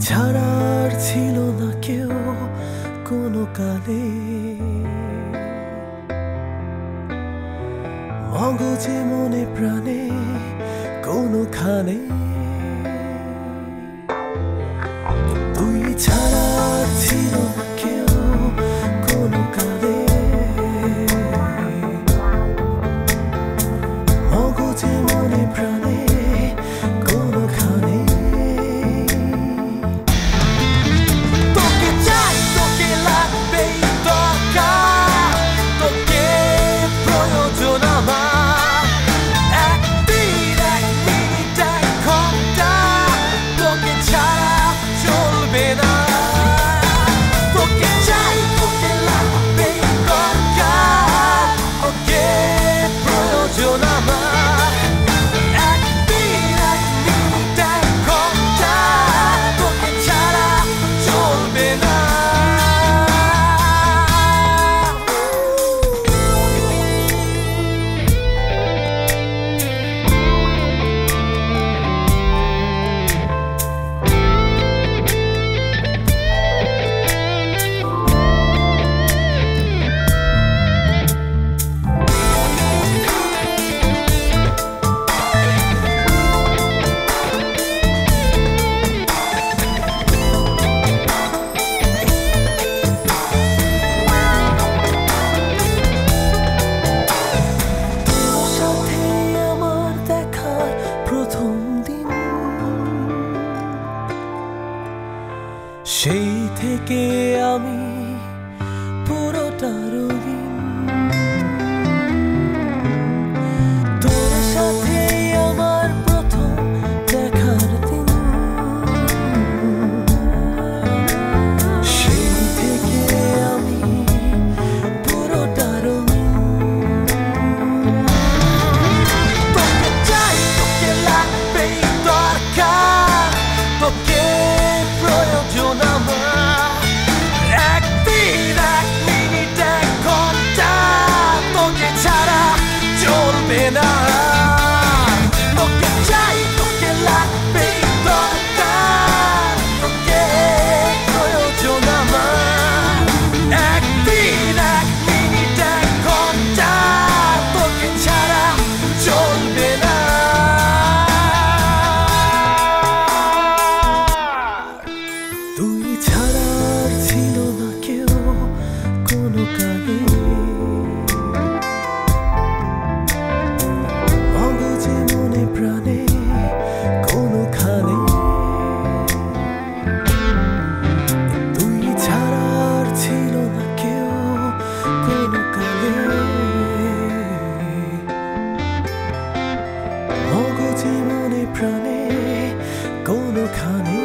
ছাড়া আর ছিল না কেউ কোনো কালে, মগজে মনে প্রাণে কোনোখানে। তুই ছাড়া আর ছিল না কেউ কোনো কালে, মগজে মনে প্রাণে কোনোখানে। তোকে চাই, তোকে লাগবে দরকার, তোকে প্রয়োজন আমার। একদিন এক মিনিট এক ঘন্টা তোকে ছাড়া চলবে না। তোকে চাই, তোকে লাগবে দরকার, তোকে প্রয়োজন আমার। একদিন এক মিনিট এক ঘন্টা তোকে ছাড়া চলবে না। সেই থেকে আমি পুরোটা রঙিন, তোর সাথে আমার প্রথম দেখার দিন। সেই থেকে আমি পুরোটা রঙিন। তোকে চাই, তোকে লাগবে দরকার, তোকে প্রয়োজন আমার। একদিন এক মিনিট এক ঘন্টা তোকে ছাড়া চলবে না। তোকে চাই, তোকে লাগবে দরকার, তোকে প্রয়োজন আমার। একদিন এক মিনিট এক ঘন্টা তোকে ছাড়া চলবে না। তুই ছাড়া আর ছিল না কেউ কোনো কালে, মগজে মনে প্রাণে কোনোখানে। তুই ছাড়া আর ছিল না কেউ কোনো কালে, মগজে মনে প্রাণে কোনোখানে।